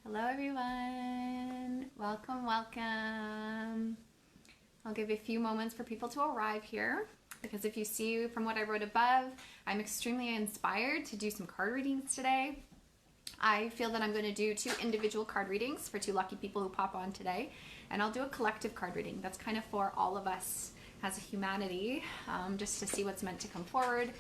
Hello everyone. Welcome, welcome. I'll give a few moments for people to arrive here because if you see from what I wrote above, I'm extremely inspired to do some card readings today. I feel that I'm going to do 2 individual card readings for 2 lucky people who pop on today, and I'll do a collective card reading. That's kind of for all of us as a humanity, just to see what's meant to come forward.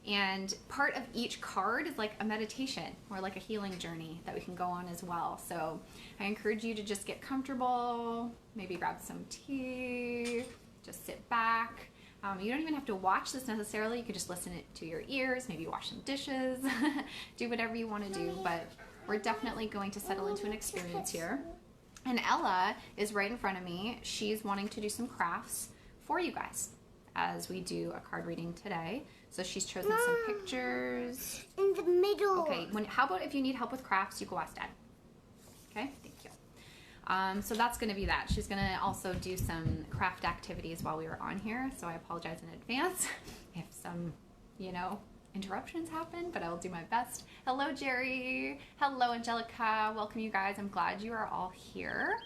And part of each card is like a meditation or like a healing journey that we can go on as well. So I encourage you to just get comfortable, maybe grab some tea, just sit back. You don't even have to watch this necessarily. You could just listen it to your ears, maybe wash some dishes, do whatever you want to do. But we're definitely going to settle into an experience here. And Ella is right in front of me. She's wanting to do some crafts for you guys as we do a card reading today. So she's chosen some pictures. In the middle. Okay, how about if you need help with crafts, you go ask Dad. Okay, thank you. So that's going to be that. She's going to also do some craft activities while we were on here, so I apologize in advance if some, interruptions happen, but I will do my best. Hello, Jerry. Hello, Angelica. Welcome, you guys. I'm glad you are all here.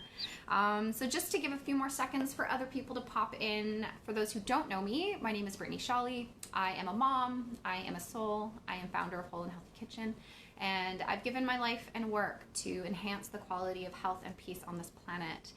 So just to give a few more seconds for other people to pop in, for those who don't know me, my name is Brittany Shawley. I am a mom, I am a soul, I am founder of Whole and Healthy Kitchen, and I've given my life and work to enhance the quality of health and peace on this planet.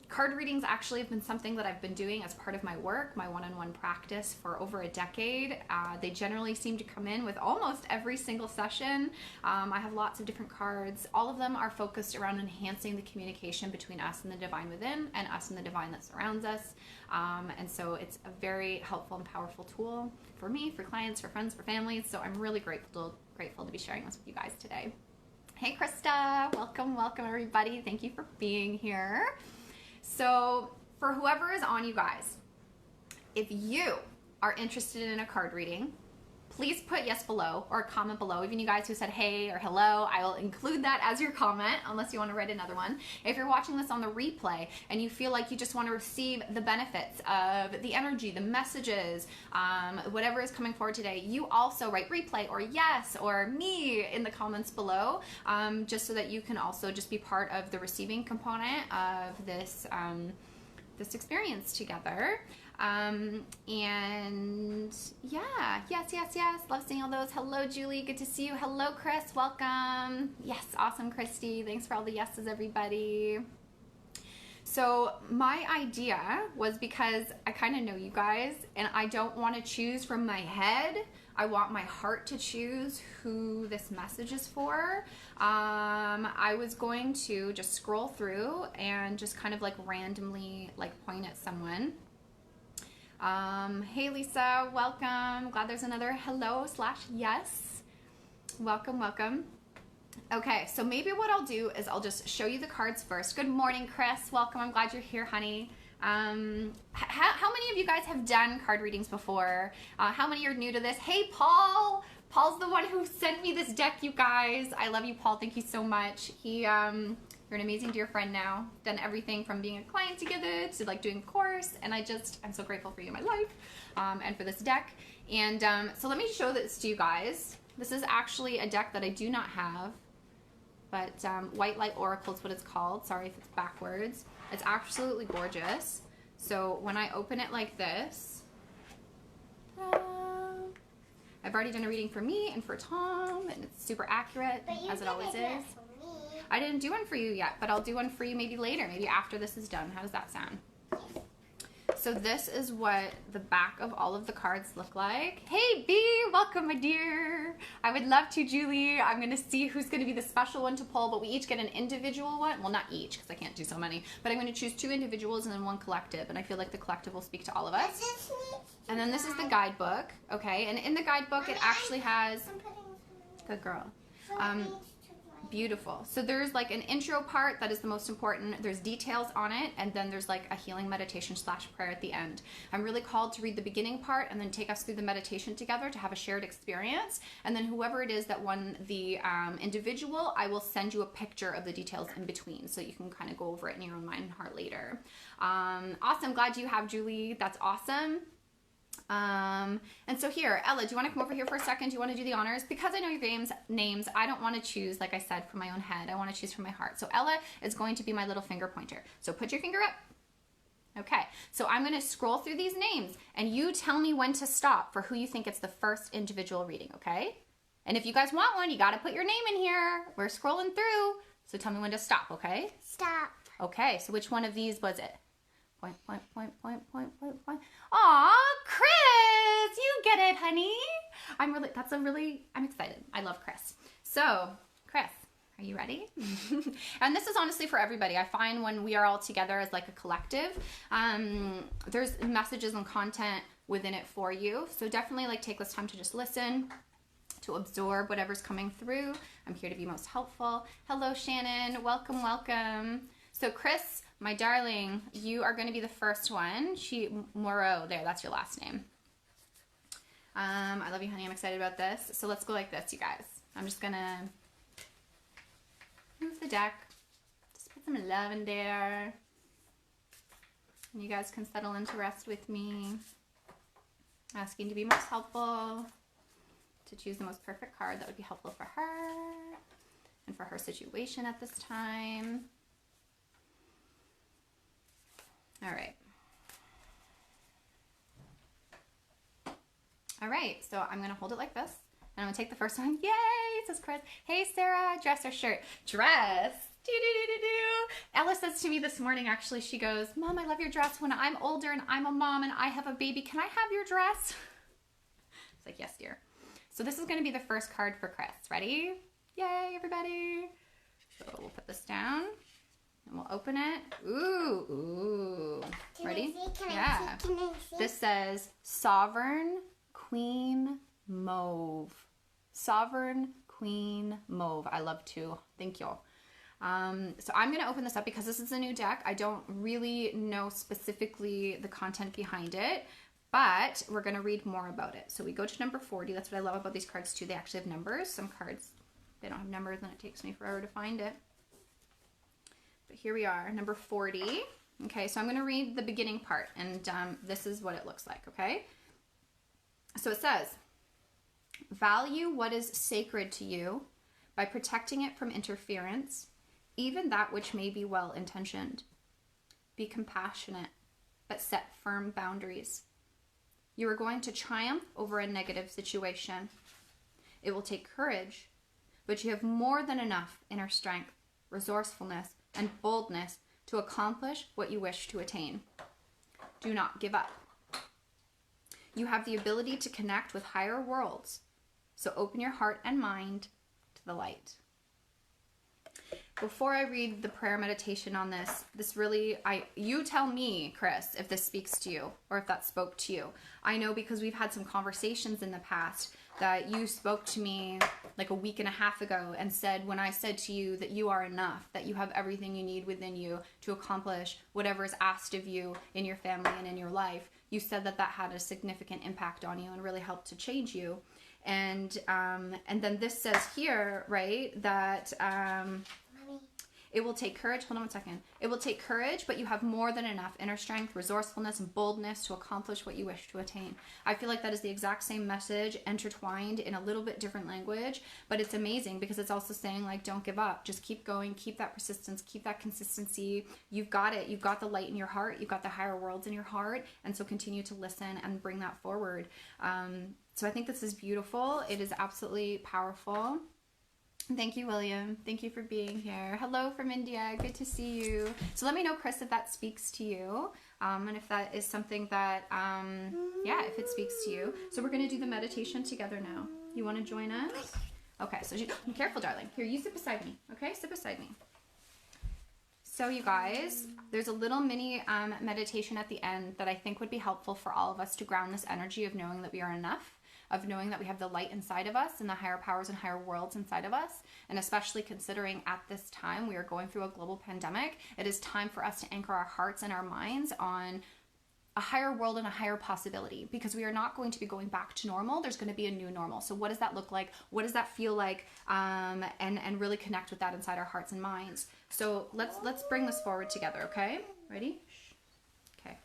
Card readings actually have been something that I've been doing as part of my work, my one-on-one practice for over a decade. They generally seem to come in with almost every single session. I have lots of different cards. All of them are focused around enhancing the communication between us and the divine within and us and the divine that surrounds us. And so it's a very helpful and powerful tool for me, for clients, for friends, for families. So I'm really grateful to be sharing this with you guys today. Hey Krista, welcome everybody. Thank you for being here. So for whoever is on, you guys, if you are interested in a card reading, please put yes below or a comment below. Even you guys who said hey or hello, I will include that as your comment unless you want to write another one. If you're watching this on the replay and you feel like you just want to receive the benefits of the energy, the messages, whatever is coming forward today, you also write replay or yes or me in the comments below, just so that you can also just be part of the receiving component of this this experience together. And yeah, yes. Love seeing all those. Hello, Julie. Good to see you. Hello, Chris. Welcome. Yes, awesome, Christy. Thanks for all the yeses, everybody. So my idea was because I kind of know you guys and I don't want to choose from my head. I want my heart to choose who this message is for. I was going to just scroll through and just kind of like randomly point at someone. Hey Lisa, welcome. Glad there's another hello/yes. Welcome. Okay, so maybe what I'll do is I'll just show you the cards first. Good morning, Chris. Welcome. I'm glad you're here, honey. How many of you guys have done card readings before? How many are new to this? Hey, Paul. Paul's the one who sent me this deck, you guys. I love you, Paul. Thank you so much. You're an amazing dear friend now. Done everything from being a client together to doing a course, and I'm so grateful for you in my life and for this deck. And so let me show this to you guys. This is actually a deck that I do not have, but White Light Oracle is what it's called. Sorry if it's backwards. It's absolutely gorgeous. So when I open it like this, I've already done a reading for me and for Tom, and it's super accurate, as it always is. I didn't do one for you yet, but I'll do one for you maybe later, maybe after this is done. How does that sound? So this is what the back of all of the cards look like. Hey, B, welcome, my dear. I would love to, Julie. I'm going to see who's going to be the special one to pull, but we each get an individual one. Well, not each, because I can't do so many, but I'm going to choose 2 individuals and then 1 collective, and I feel like the collective will speak to all of us. And then this is the guidebook, okay? And in the guidebook, it actually has... Good girl. Beautiful. So there's an intro part that is the most important. There's details on it, and then there's a healing meditation / prayer at the end. I'm really called to read the beginning part and then take us through the meditation together to have a shared experience. And then whoever it is that won the individual, I will send you a picture of the details in between so you can kind of go over it in your own mind and heart later. Awesome. Glad you have, Julie. That's awesome. And so here, Ella, do you want to come over here for a second? Do you want to do the honors? Because I know your names, I don't want to choose, like I said, from my own head. I want to choose from my heart. So Ella is going to be my little finger pointer. So put your finger up. Okay, so I'm going to scroll through these names, and you tell me when to stop for who you think it's the first individual reading, okay? And if you guys want one, you got to put your name in here. We're scrolling through, so tell me when to stop, okay? Stop. Okay, so which one of these was it? Point. Aw, Chris, you get it, honey. I'm excited. I love Chris. So, Chris, are you ready? And this is honestly for everybody. I find when we are all together as like a collective, there's messages and content within it for you. So definitely like take this time to just listen, to absorb whatever's coming through. I'm here to be most helpful. Hello, Shannon. Welcome, welcome. So Chris, my darling, you are going to be the first one. Moreau, there, that's your last name. I love you, honey. I'm excited about this. So let's go like this, you guys. I'm just going to move the deck. Just put some love in there. And you guys can settle into rest with me. Asking to be most helpful. To choose the most perfect card that would be helpful for her. And for her situation at this time. All right. All right, so I'm gonna hold it like this, and I'm gonna take the first one. Yay, says Chris. Hey, Sarah, dress or shirt? Dress. Ella says to me this morning, actually, she goes, Mom, I love your dress. When I'm older and I'm a mom and I have a baby, can I have your dress? It's like, yes, dear. So this is gonna be the first card for Chris. Ready? Yay, everybody. So we'll put this down. And we'll open it. Ooh. Ready? Can I see? This says Sovereign Queen Mauve. Sovereign Queen Mauve. I love to. Thank you. So I'm going to open this up because this is a new deck. I don't really know specifically the content behind it, but we're going to read more about it. So we go to number 40. That's what I love about these cards too. They actually have numbers. Some cards, they don't have numbers and it takes me forever to find it. But here we are, number 40. Okay, so I'm going to read the beginning part, and this is what it looks like, okay? So it says, value what is sacred to you by protecting it from interference, even that which may be well-intentioned. Be compassionate, but set firm boundaries. You are going to triumph over a negative situation. It will take courage, but you have more than enough inner strength, resourcefulness, and boldness to accomplish what you wish to attain. Do not give up. You have the ability to connect with higher worlds, so open your heart and mind to the light. Before I read the prayer meditation on this really, you tell me, Chris, if this speaks to you or if that spoke to you. I know because we've had some conversations in the past that you spoke to me like a week and a half ago and said, when I said to you that you are enough, that you have everything you need within you to accomplish whatever is asked of you in your family and in your life, you said that had a significant impact on you and really helped to change you. And then this says here, right, that it will take courage. Hold on one second. It will take courage, but you have more than enough inner strength, resourcefulness, and boldness to accomplish what you wish to attain. I feel like that is the exact same message intertwined in a little bit different language, but it's amazing because it's also saying, like, don't give up. Just keep going. Keep that persistence. Keep that consistency. You've got it. You've got the light in your heart. You've got the higher worlds in your heart. And so continue to listen and bring that forward. So I think this is beautiful. It is absolutely powerful. Thank you, William. Thank you for being here. Hello from India. Good to see you. So let me know, Chris, if that speaks to you, and if that is something that, yeah, if it speaks to you. So we're going to do the meditation together now. You want to join us? Okay, so be careful, darling. Here, you sit beside me. Okay, sit beside me. So you guys, there's a little mini meditation at the end that I think would be helpful for all of us to ground this energy of knowing that we are enough, of knowing that we have the light inside of us and the higher powers and higher worlds inside of us. And especially considering at this time we are going through a global pandemic, it is time for us to anchor our hearts and our minds on a higher world and a higher possibility, because we are not going to be going back to normal. There's going to be a new normal. So what does that look like? What does that feel like? And really connect with that inside our hearts and minds. So let's bring this forward together, okay? Ready? Okay.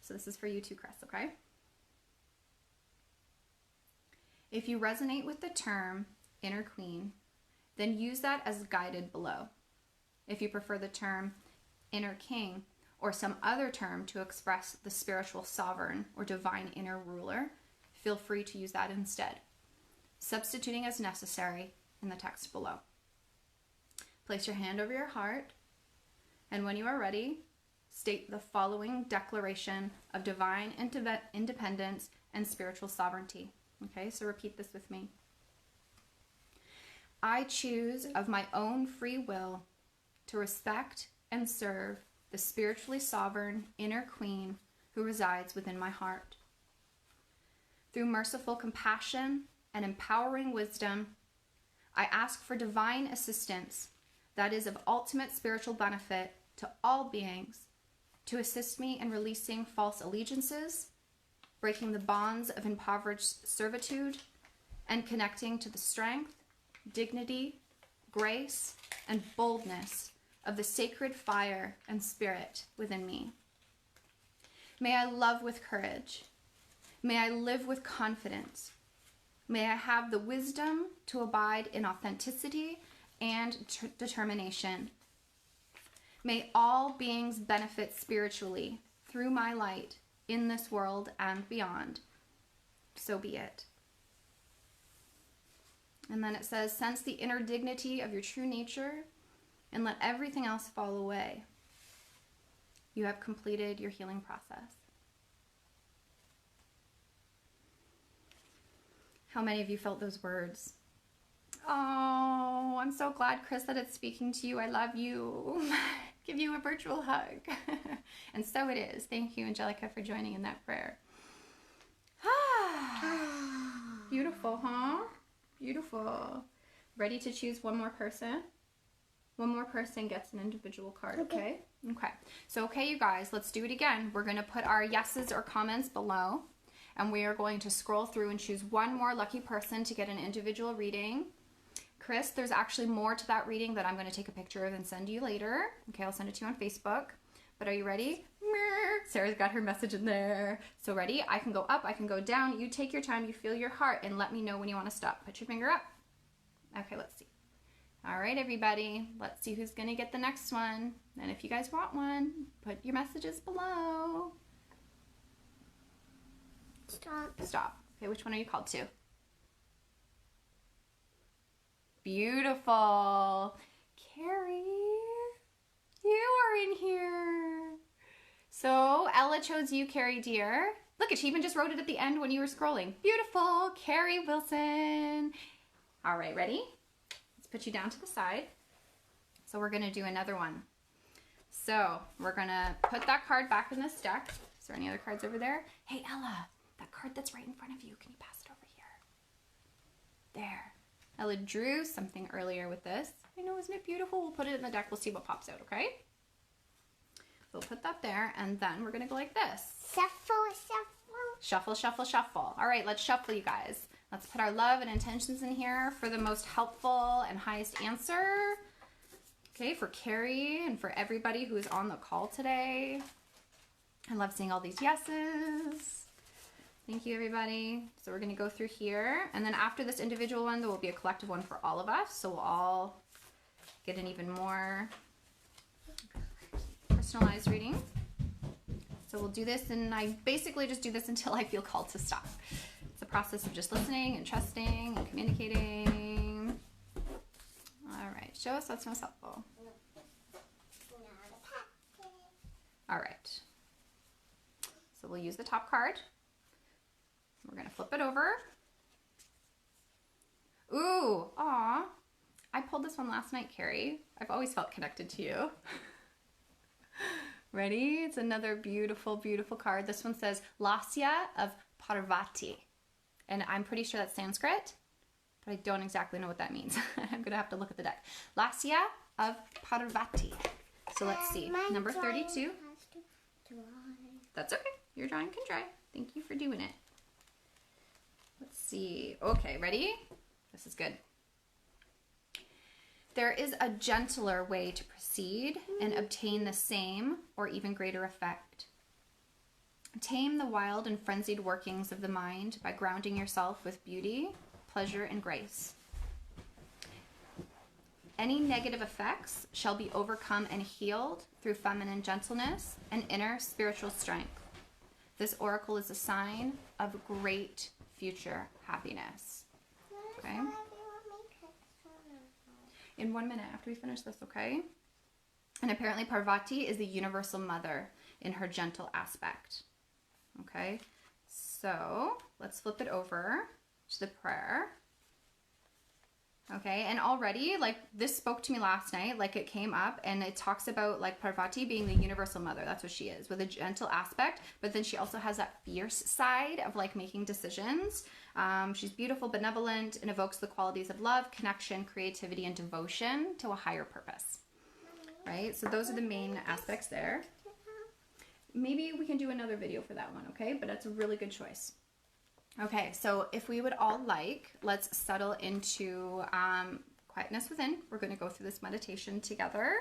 So this is for you too, Chris, okay? If you resonate with the term inner queen, then use that as guided below. If you prefer the term inner king or some other term to express the spiritual sovereign or divine inner ruler, feel free to use that instead, substituting as necessary in the text below. Place your hand over your heart, and when you are ready, state the following declaration of divine independence and spiritual sovereignty. Okay, so repeat this with me. I choose of my own free will to respect and serve the spiritually sovereign inner queen who resides within my heart. Through merciful compassion and empowering wisdom, I ask for divine assistance that is of ultimate spiritual benefit to all beings, to assist me in releasing false allegiances, breaking the bonds of impoverished servitude, and connecting to the strength, dignity, grace, and boldness of the sacred fire and spirit within me. May I love with courage. May I live with confidence. May I have the wisdom to abide in authenticity and determination. May all beings benefit spiritually through my light in this world and beyond. So be it. And then it says, sense the inner dignity of your true nature and let everything else fall away. You have completed your healing process. How many of you felt those words? Oh, I'm so glad, Chris, that it's speaking to you. I love you. Give you a virtual hug. And so it is. Thank you, Angelica, for joining in that prayer. Beautiful, huh? Beautiful. Ready to choose one more person? One more person gets an individual card, okay? Okay. So, okay, you guys, let's do it again. We're going to put our yeses or comments below, and we are going to scroll through and choose one more lucky person to get an individual reading. Chris, there's actually more to that reading that I'm going to take a picture of and send you later. Okay, I'll send it to you on Facebook. But are you ready? Sarah's got her message in there. So ready? I can go up, I can go down. You take your time, you feel your heart, and let me know when you want to stop. Put your finger up. Okay, let's see. All right, everybody. Let's see who's going to get the next one. And if you guys want one, put your messages below. Stop. Stop. Okay, which one are you called to? Beautiful. Carrie, you are in here. So Ella chose you, Carrie dear. Look, she even just wrote it at the end when you were scrolling. Beautiful, Carrie Wilson. All right, ready? Let's put you down to the side. So we're gonna do another one. So we're gonna put that card back in this deck. Is there any other cards over there? Hey Ella, that card that's right in front of you, can you pass it over here? There. Ella drew something earlier with this. I know, isn't it beautiful? We'll put it in the deck. We'll see what pops out, okay? We'll put that there, and then we're going to go like this. Shuffle, shuffle. Shuffle, shuffle, shuffle. All right, let's shuffle, you guys. Let's put our love and intentions in here for the most helpful and highest answer. Okay, for Carrie and for everybody who is on the call today. I love seeing all these yeses. Thank you, everybody. So we're going to go through here. And then after this individual one, there will be a collective one for all of us. So we'll all get an even more personalized reading. So we'll do this, and I basically just do this until I feel called to stop. It's a process of just listening and trusting and communicating. All right. Show us what's most helpful. All right. So we'll use the top card. We're going to flip it over. Ooh, aw. I pulled this one last night, Carrie. I've always felt connected to you. Ready? It's another beautiful, beautiful card. This one says Lasya of Parvati. And I'm pretty sure that's Sanskrit, but I don't exactly know what that means. I'm going to have to look at the deck. Lasya of Parvati. So let's see. Number 32. That's okay. Your drawing can dry. Thank you for doing it. Let's see. Okay, ready? This is good. There is a gentler way to proceed and obtain the same or even greater effect. Tame the wild and frenzied workings of the mind by grounding yourself with beauty, pleasure, and grace. Any negative effects shall be overcome and healed through feminine gentleness and inner spiritual strength. This oracle is a sign of great future happiness. Okay? In 1 minute after we finish this, okay? And apparently Parvati is the universal mother in her gentle aspect. Okay? So let's flip it over to the prayer. Okay, and already, like, this spoke to me last night, like, it came up, and it talks about, like, Parvati being the universal mother. That's what she is, with a gentle aspect, but then she also has that fierce side of, like, making decisions. She's beautiful, benevolent, and evokes the qualities of love, connection, creativity, and devotion to a higher purpose. Right? So those are the main aspects there. Maybe we can do another video for that one, okay? But that's a really good choice. Okay, so if we would all like, let's settle into quietness within. We're going to go through this meditation together.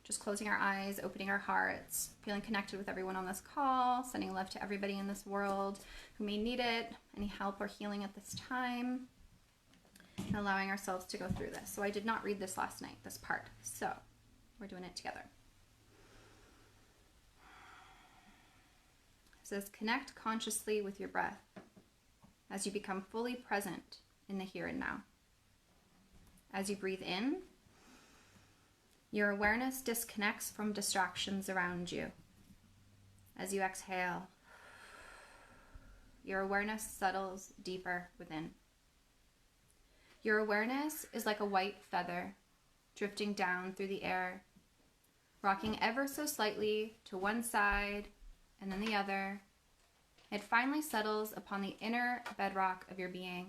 Just closing our eyes, opening our hearts, feeling connected with everyone on this call, sending love to everybody in this world who may need it, any help or healing at this time, and allowing ourselves to go through this. So I did not read this last night, this part. So we're doing it together. It says, connect consciously with your breath as you become fully present in the here and now. As you breathe in, your awareness disconnects from distractions around you. As you exhale, your awareness settles deeper within. Your awareness is like a white feather drifting down through the air, rocking ever so slightly to one side and then the other. It finally settles upon the inner bedrock of your being.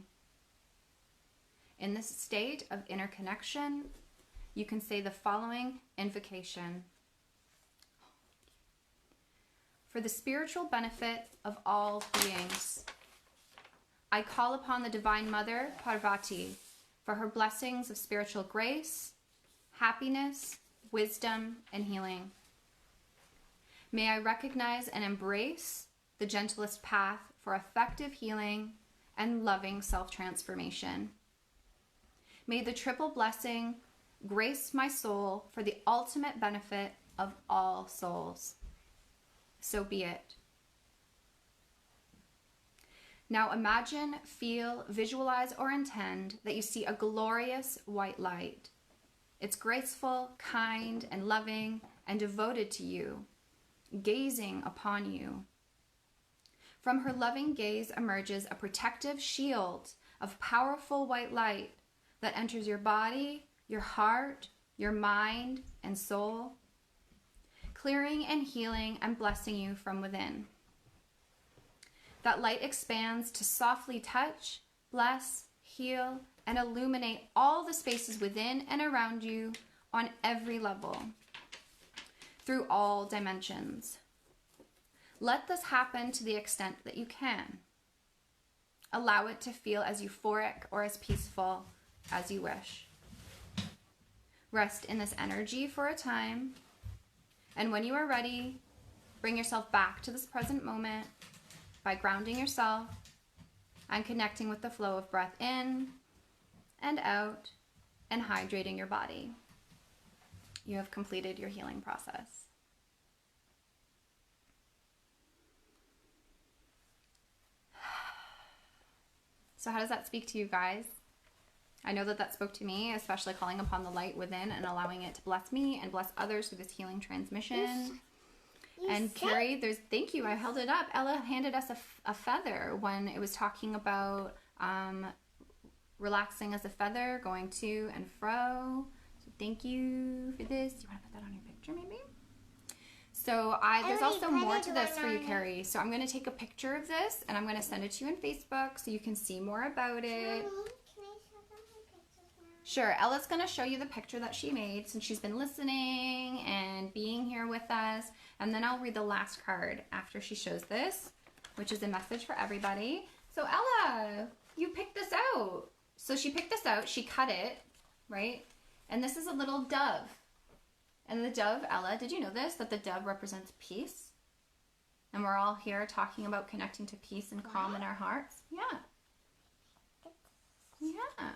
In this state of inner connection, you can say the following invocation. For the spiritual benefit of all beings, I call upon the Divine Mother, Parvati, for her blessings of spiritual grace, happiness, wisdom, and healing. May I recognize and embrace the gentlest path for effective healing and loving self-transformation. May the triple blessing grace my soul for the ultimate benefit of all souls. So be it. Now imagine, feel, visualize, or intend that you see a glorious white light. It's graceful, kind, and loving, and devoted to you, gazing upon you. From her loving gaze emerges a protective shield of powerful white light that enters your body, your heart, your mind, and soul, clearing and healing and blessing you from within. That light expands to softly touch, bless, heal, and illuminate all the spaces within and around you on every level, through all dimensions. Let this happen to the extent that you can. Allow it to feel as euphoric or as peaceful as you wish. Rest in this energy for a time, and when you are ready, bring yourself back to this present moment by grounding yourself and connecting with the flow of breath in and out and hydrating your body. You have completed your healing process. So how does that speak to you guys? I know that that spoke to me, especially calling upon the light within and allowing it to bless me and bless others through this healing transmission. And Carrie, thank you, I held it up. Ella handed us a feather when it was talking about relaxing as a feather, going to and fro. So thank you for this. Do you want to put that on your picture maybe? So there's also more to this for you, Carrie. So I'm going to take a picture of this and I'm going to send it to you on Facebook so you can see more about it. Mommy, can I show them my pictures now? Sure, Ella's going to show you the picture that she made since she's been listening and being here with us. And then I'll read the last card after she shows this, which is a message for everybody. So Ella, you picked this out. So she picked this out, she cut it, right? And this is a little dove. And the dove, Ella, did you know this? That the dove represents peace? And we're all here talking about connecting to peace and calm in our hearts. Yeah. Yeah.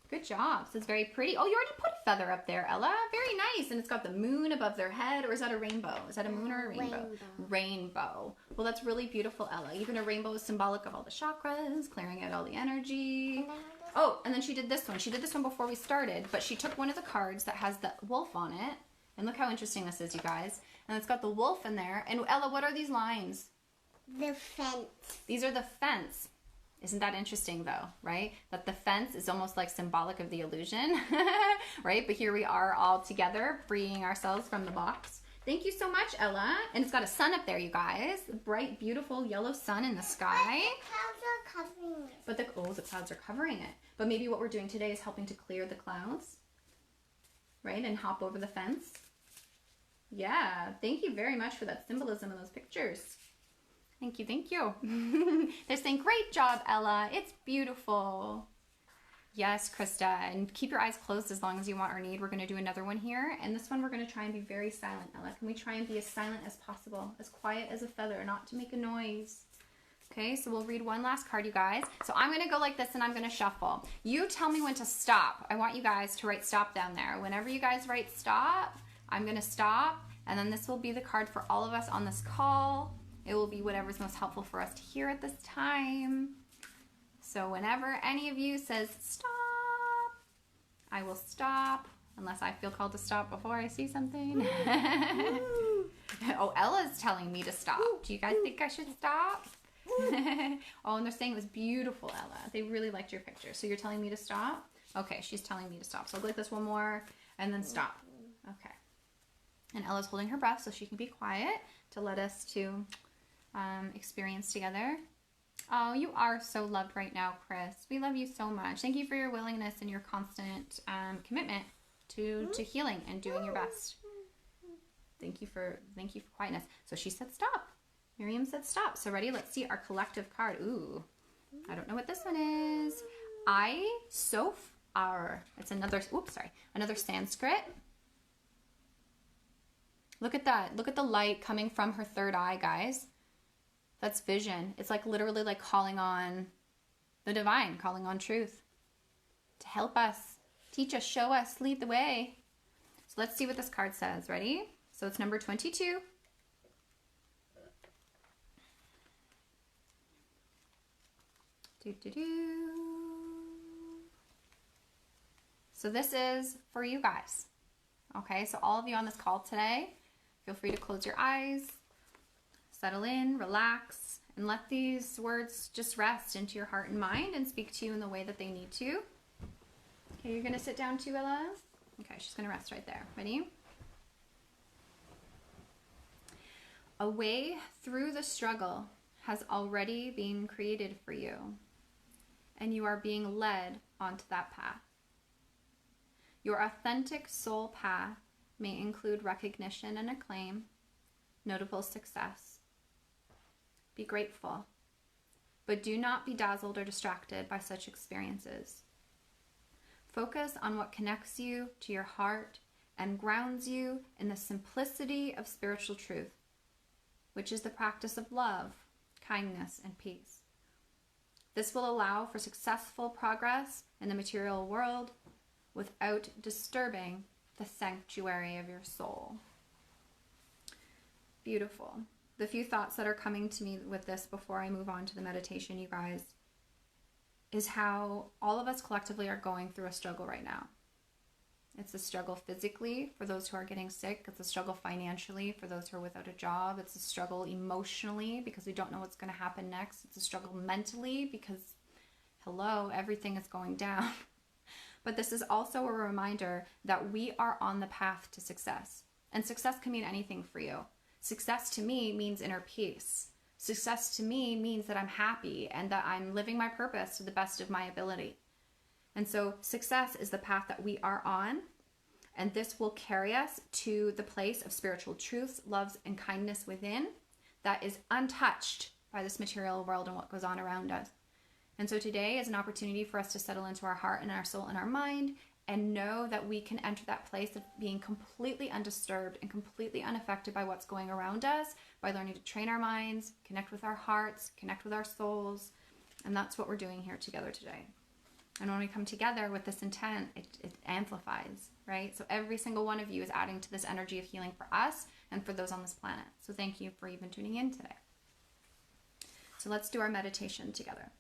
Good job. So it's very pretty. Oh, you already put a feather up there, Ella. Very nice. And it's got the moon above their head. Or is that a rainbow? Is that a moon or a rainbow? Rainbow. Well, that's really beautiful, Ella. Even a rainbow is symbolic of all the chakras, clearing out all the energy. Oh, and then she did this one. She did this one before we started, but she took one of the cards that has the wolf on it. And look how interesting this is, you guys. And it's got the wolf in there. And Ella, what are these lines? The fence. These are the fence. Isn't that interesting though, right? That the fence is almost like symbolic of the illusion, right? But here we are all together, freeing ourselves from the box. Thank you so much, Ella. And it's got a sun up there, you guys. A bright, beautiful yellow sun in the sky. The clouds are covering it. But the clouds are covering it. But maybe what we're doing today is helping to clear the clouds, right? And hop over the fence. Yeah, thank you very much for that symbolism in those pictures. Thank you, thank you. They're saying, great job, Ella. It's beautiful. Yes, Krista. And keep your eyes closed as long as you want or need. We're going to do another one here. And this one, we're going to try and be very silent, Ella. Can we try and be as silent as possible? As quiet as a feather, not to make a noise. Okay, so we'll read one last card, you guys. So I'm going to go like this and I'm going to shuffle. You tell me when to stop. I want you guys to write stop down there. Whenever you guys write stop, I'm going to stop. And then this will be the card for all of us on this call. It will be whatever's most helpful for us to hear at this time. So whenever any of you says stop, I will stop, unless I feel called to stop before I see something. Oh, Ella's telling me to stop. Do you guys think I should stop? Oh, and they're saying it was beautiful, Ella. They really liked your picture. So you're telling me to stop? Okay, she's telling me to stop. So I'll go like this one more and then stop. Okay. And Ella's holding her breath so she can be quiet to let us to experience together. Oh, you are so loved right now, Chris. We love you so much. Thank you for your willingness and your constant commitment to healing and doing your best. Thank you for quietness. So she said stop. Miriam said stop. So ready? Let's see our collective card. Ooh, I don't know what this one is. I-Sof-Ar. It's another. Oops, sorry. Another Sanskrit. Look at that. Look at the light coming from her third eye, guys. That's vision. It's like literally like calling on the divine, calling on truth to help us, teach us, show us, lead the way. So let's see what this card says. Ready? So it's number 22. So this is for you guys. Okay, so all of you on this call today, feel free to close your eyes. Settle in, relax, and let these words just rest into your heart and mind and speak to you in the way that they need to. Okay, you're going to sit down too, Ella? Okay, she's going to rest right there. Ready? A way through the struggle has already been created for you, and you are being led onto that path. Your authentic soul path may include recognition and acclaim, notable success. Be grateful, but do not be dazzled or distracted by such experiences. Focus on what connects you to your heart and grounds you in the simplicity of spiritual truth, which is the practice of love, kindness, and peace. This will allow for successful progress in the material world without disturbing the sanctuary of your soul. Beautiful. The few thoughts that are coming to me with this before I move on to the meditation, you guys, is how all of us collectively are going through a struggle right now. It's a struggle physically for those who are getting sick. It's a struggle financially for those who are without a job. It's a struggle emotionally because we don't know what's going to happen next. It's a struggle mentally because, hello, everything is going down. But this is also a reminder that we are on the path to success. And success can mean anything for you. Success to me means inner peace. Success to me means that I'm happy and that I'm living my purpose to the best of my ability. And so success is the path that we are on, and this will carry us to the place of spiritual truth, love, and kindness within that is untouched by this material world and what goes on around us. And so today is an opportunity for us to settle into our heart and our soul and our mind and know that we can enter that place of being completely undisturbed and completely unaffected by what's going around us by learning to train our minds, connect with our hearts, connect with our souls. And that's what we're doing here together today. And when we come together with this intent, it amplifies, right? So every single one of you is adding to this energy of healing for us and for those on this planet. So thank you for even tuning in today. So let's do our meditation together.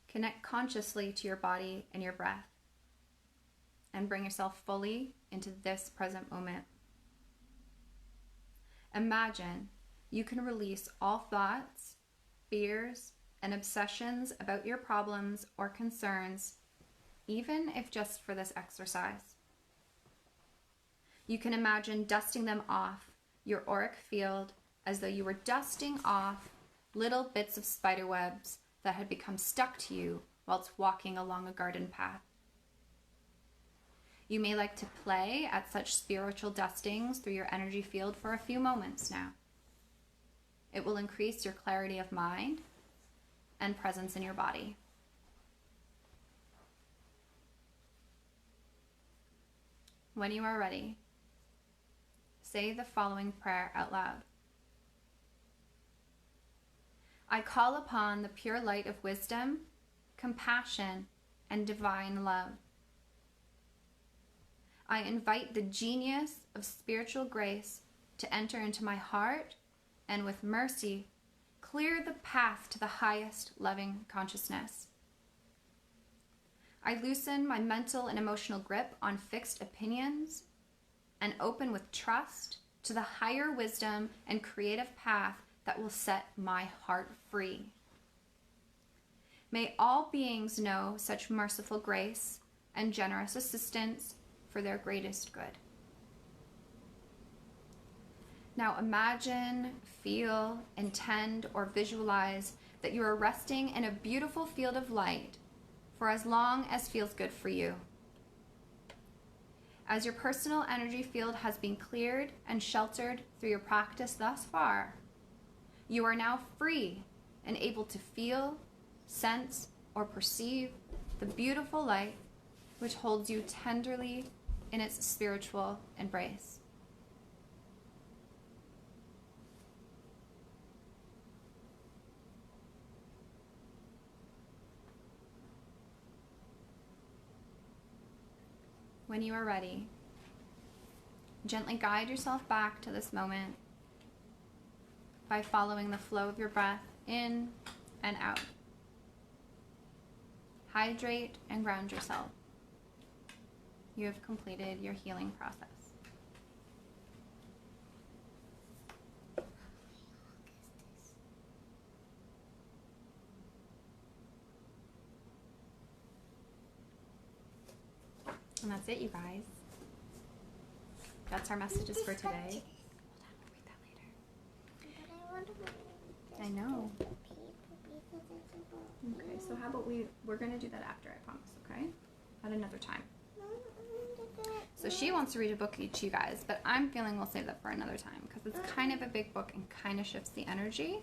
Connect consciously to your body and your breath, and bring yourself fully into this present moment. Imagine you can release all thoughts, fears, and obsessions about your problems or concerns, even if just for this exercise. You can imagine dusting them off your auric field as though you were dusting off little bits of spider webs that had become stuck to you whilst walking along a garden path. You may like to play at such spiritual dustings through your energy field for a few moments now. It will increase your clarity of mind and presence in your body. When you are ready, say the following prayer out loud. I call upon the pure light of wisdom, compassion, and divine love. I invite the genius of spiritual grace to enter into my heart and with mercy clear the path to the highest loving consciousness. I loosen my mental and emotional grip on fixed opinions and open with trust to the higher wisdom and creative path that will set my heart free. May all beings know such merciful grace and generous assistance for their greatest good. Now imagine, feel, intend, or visualize that you are resting in a beautiful field of light for as long as feels good for you. As your personal energy field has been cleared and sheltered through your practice thus far, you are now free and able to feel, sense, or perceive the beautiful light which holds you tenderly in its spiritual embrace. When you are ready, gently guide yourself back to this moment by following the flow of your breath in and out. Hydrate and ground yourself. You have completed your healing process. And that's it, you guys. That's our messages for today. Hold on, we'll read that later. But I want to read I know. the paper because it's a book. Okay, so how about we're going to do that after, I promise, okay? At another time. So she wants to read a book each, you guys, but I'm feeling we'll save that for another time because it's kind of a big book and kind of shifts the energy.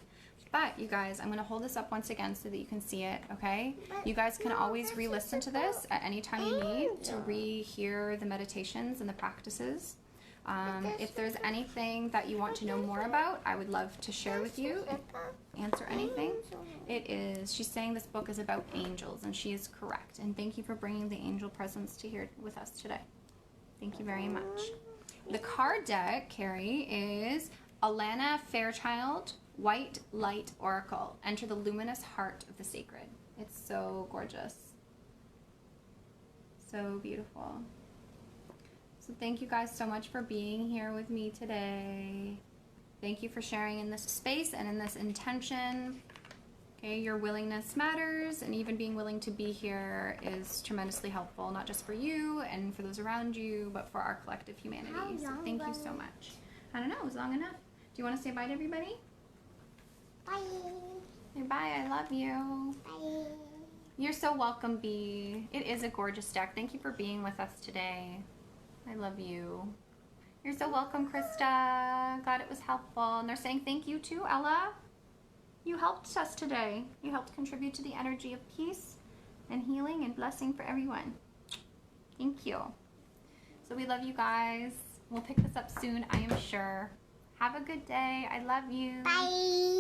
But you guys, I'm going to hold this up once again so that you can see it, okay? You guys can always re-listen to this at any time you need to re-hear the meditations and the practices. If there's anything that you want to know more about, I would love to share with you and answer anything. It is, she's saying this book is about angels, and she is correct. And thank you for bringing the angel presence to here with us today. Thank you very much. The card deck, Carrie, is Alana Fairchild, White Light Oracle. Enter the luminous heart of the sacred. It's so gorgeous. So beautiful. So thank you guys so much for being here with me today. Thank you for sharing in this space and in this intention. Okay, your willingness matters, and even being willing to be here is tremendously helpful, not just for you and for those around you, but for our collective humanity. So thank you so much. I don't know, it was long enough. Do you want to say bye to everybody? Bye. Say bye, I love you. Bye. You're so welcome, Bee. It is a gorgeous deck. Thank you for being with us today. I love you. You're so welcome, Krista. Glad it was helpful. And they're saying thank you too, Ella. You helped us today. You helped contribute to the energy of peace and healing and blessing for everyone. Thank you. So we love you guys. We'll pick this up soon, I am sure. Have a good day. I love you. Bye.